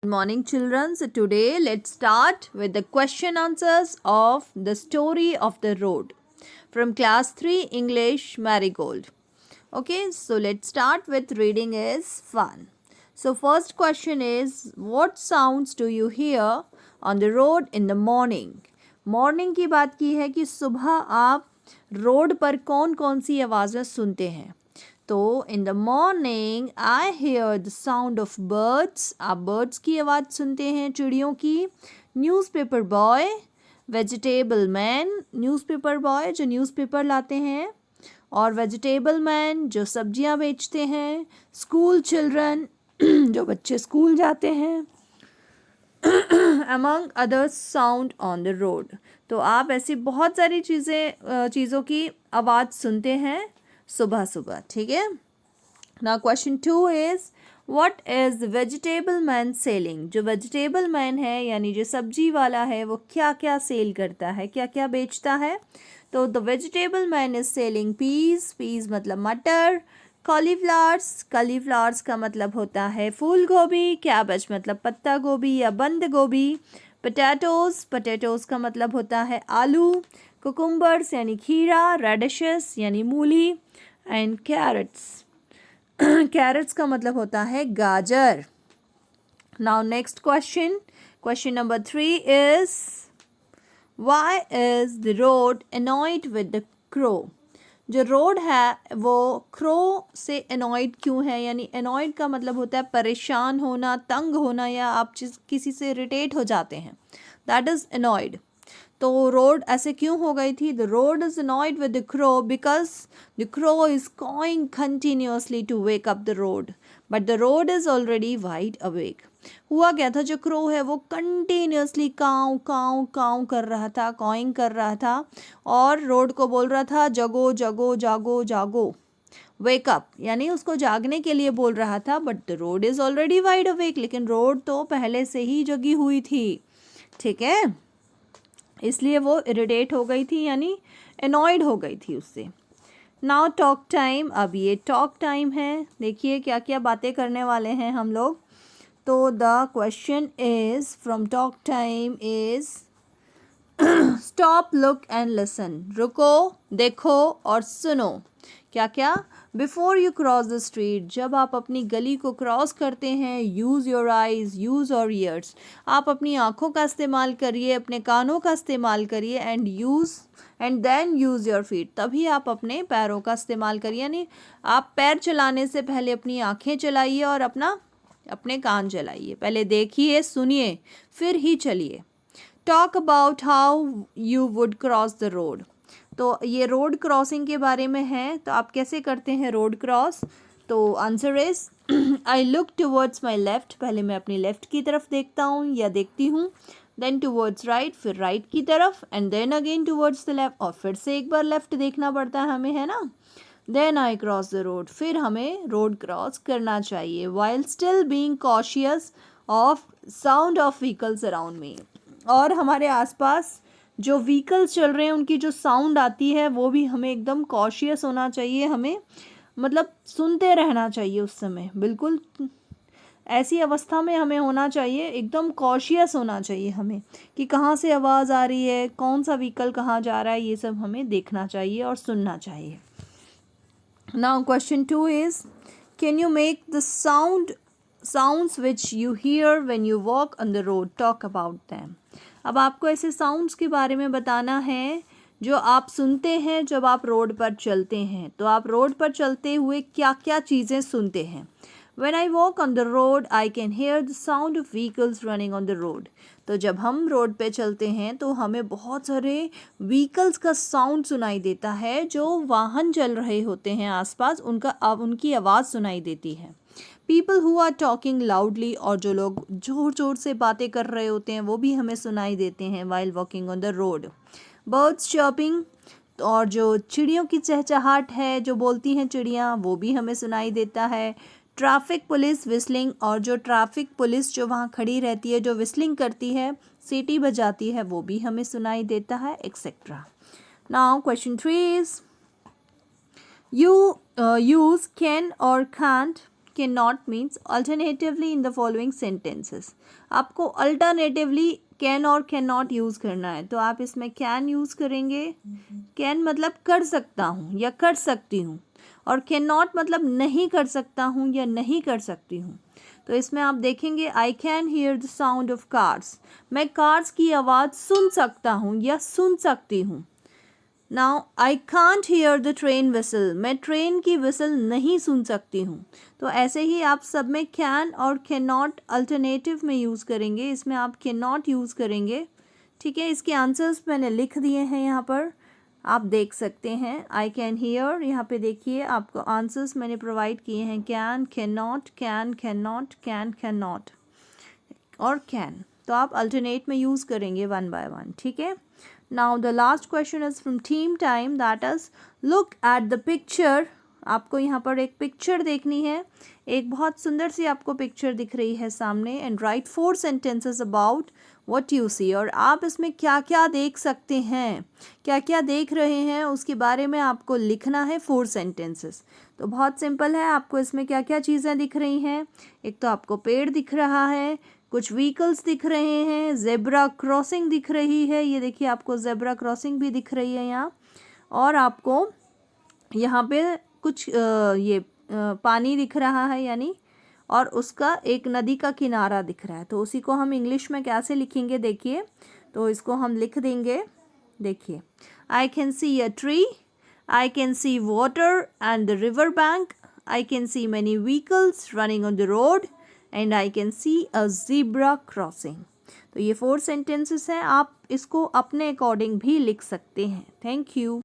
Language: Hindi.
Good morning, children. So today let's start with the question answers of the story of the road from class 3 English Marigold. Okay, so let's start with reading is fun. So first question is, what sounds do you hear on the road in the morning? Morning की बात की है कि सुबह आप रोड पर कौन कौन सी आवाज़ें सुनते हैं. तो in the morning I hear the sound of birds. आप बर्ड्स की आवाज़ सुनते हैं, चिड़ियों की. Newspaper boy, vegetable man, newspaper boy जो न्यूज़पेपर लाते हैं, और वेजिटेबल मैन जो सब्जियां बेचते हैं. स्कूल चिल्ड्रन जो बच्चे स्कूल जाते हैं. Among others sound on the road. तो आप ऐसी बहुत सारी चीज़ों की आवाज़ सुनते हैं सुबह सुबह. ठीक है. Now question 2 is, what is vegetable man selling. जो वेजिटेबल मैन है यानी जो सब्जी वाला है वो क्या क्या सेल करता है, क्या क्या बेचता है. तो the vegetable man is selling peas. Peas मतलब मटर. कॉलीफ्लावर्स, कॉलीफ्लावर्स का मतलब होता है फूल गोभी. कैबेज मतलब पत्ता गोभी या बंद गोभी. पोटैटोज, पोटैटोज का मतलब होता है आलू. कुकुम्बर्स यानी खीरा. रेडिशेस यानी मूली. एंड कैरेट्स, कैरेट्स का मतलब होता है गाजर. Now next question, question number 3 is, why is the road annoyed with the crow. जो रोड है वो क्रो से अनॉयड क्यों है. यानी अनॉयड का मतलब होता है परेशान होना, तंग होना, या आप किसी से इरिटेट हो जाते हैं. That is annoyed. तो रोड ऐसे क्यों हो गई थी. The road is annoyed with the crow because the crow is cawing continuously to wake up the road, but the road is already wide awake. हुआ क्या था, जो क्रो है वो कंटिन्यूसली काऊ काऊ काऊ कर रहा था, कॉइंग कर रहा था, और रोड को बोल रहा था जगो जगो जागो जागो, वेकअप, यानी उसको जागने के लिए बोल रहा था. But the road is already wide awake. लेकिन रोड तो पहले से ही जगी हुई थी. ठीक है, इसलिए वो इरिटेट हो गई थी, यानी एनॉयड हो गई थी उससे. Now talk time. अब ये टॉक टाइम है. देखिए क्या क्या बातें करने वाले हैं हम लोग. तो the question is from talk time is, stop, look and listen. रुको, देखो और सुनो. क्या क्या. Before you cross the street. जब आप अपनी गली को क्रॉस करते हैं, use your eyes, use your ears. आप अपनी आँखों का इस्तेमाल करिए, अपने कानों का इस्तेमाल करिए. And then use your feet. तभी आप अपने पैरों का इस्तेमाल करिए. यानी आप पैर चलाने से पहले अपनी आँखें चलाइए और अपने कान चलाइए. पहले देखिए, सुनिए, फिर ही चलिए. Talk about how you would cross the road. तो ये रोड क्रॉसिंग के बारे में है. तो आप कैसे करते हैं रोड क्रॉस. तो answer is, I look towards my left. पहले मैं अपनी लेफ्ट की तरफ देखता हूँ या देखती हूँ. देन टुवर्ड्स राइट, फिर राइट की तरफ. And then again towards the left, और फिर से एक बार लेफ्ट देखना पड़ता है हमें, है ना. Then I cross the road. फिर हमें रोड क्रॉस करना चाहिए while still being cautious of sound of vehicles around me. और हमारे आसपास जो व्हीकल्स चल रहे हैं उनकी जो साउंड आती है वो भी हमें एकदम कॉशियस होना चाहिए. हमें मतलब सुनते रहना चाहिए उस समय. बिल्कुल ऐसी अवस्था में हमें होना चाहिए, एकदम कॉशियस होना चाहिए हमें, कि कहाँ से आवाज़ आ रही है, कौन सा व्हीकल कहाँ जा रहा है, ये सब हमें देखना चाहिए और सुनना चाहिए. Now question 2 is, can you make the sounds which you hear when you walk on the road. Talk about them. अब आपको ऐसे साउंड्स के बारे में बताना है जो आप सुनते हैं जब आप रोड पर चलते हैं. तो आप रोड पर चलते हुए क्या क्या चीज़ें सुनते हैं. When I walk on the road, I can hear the sound of vehicles running on the road. तो जब हम रोड पे चलते हैं तो हमें बहुत सारे व्हीकल्स का साउंड सुनाई देता है. जो वाहन चल रहे होते हैं आसपास, उनकी आवाज़ सुनाई देती है. People who are talking loudly. और जो लोग ज़ोर ज़ोर से बातें कर रहे होते हैं वो भी हमें सुनाई देते हैं while walking on the road. Birds chirping. और जो चिड़ियों की चहचहाट है, जो बोलती हैं चिड़ियाँ, वो भी हमें सुनाई देता है. Traffic police whistling. और जो ट्रैफिक पुलिस जो वहाँ खड़ी रहती है, जो विस्लिंग करती है, सीटी बजाती है, वो भी हमें सुनाई देता है, etcetera. Now question 3 is, you use can or can't can not means alternatively in the following sentences. आपको अल्टरनेटिवली कैन और कैन नॉट यूज़ करना है, तो आप इसमें कैन यूज़ करेंगे। कैन मतलब कर सकता हूँ या कर सकती हूँ, और कैन नॉट मतलब नहीं कर सकता हूँ या नहीं कर सकती हूँ। तो इसमें आप देखेंगे I can hear the sound of cars, मैं कार्स की आवाज़ सुन सकता हूँ या सुन सकती हूँ। Now I can't hear the train whistle, मैं ट्रेन की विसल नहीं सुन सकती हूँ। तो ऐसे ही आप सब में कैन और कैन नॉट अल्टरनेटिव में यूज़ करेंगे, इसमें आप कैन नॉट यूज़ करेंगे। ठीक है, इसके आंसर्स मैंने लिख दिए हैं यहाँ पर, आप देख सकते हैं। आई कैन हियर, यहाँ पे देखिए आपको आंसर्स मैंने प्रोवाइड किए हैं, can, can not, can not, can not और कैन। तो आप अल्टरनेट में यूज़ करेंगे वन बाय वन। ठीक है, now the last question is from team time, that is look at the picture. आपको यहाँ पर एक पिक्चर देखनी है, एक बहुत सुंदर सी आपको पिक्चर दिख रही है सामने, and write 4 sentences about what you see. और आप इसमें क्या क्या देख सकते हैं, क्या क्या देख रहे हैं, उसके बारे में आपको लिखना है 4 सेंटेंसेस। तो बहुत सिंपल है, आपको इसमें क्या क्या चीज़ें दिख रही हैं। एक तो आपको पेड़ दिख रहा है, कुछ व्हीकल्स दिख रहे हैं, जेब्रा क्रॉसिंग दिख रही है, ये देखिए आपको जेब्रा क्रॉसिंग भी दिख रही है यहाँ, और आपको यहाँ पे कुछ पानी दिख रहा है यानी, और उसका एक नदी का किनारा दिख रहा है। तो उसी को हम इंग्लिश में कैसे लिखेंगे देखिए, तो इसको हम लिख देंगे। देखिए, I can see a tree, I can see water and the river bank, I can see many vehicles running on the road, and I can see a zebra crossing. तो ये 4 सेंटेंसेस हैं, आप इसको अपने अकॉर्डिंग भी लिख सकते हैं। Thank you.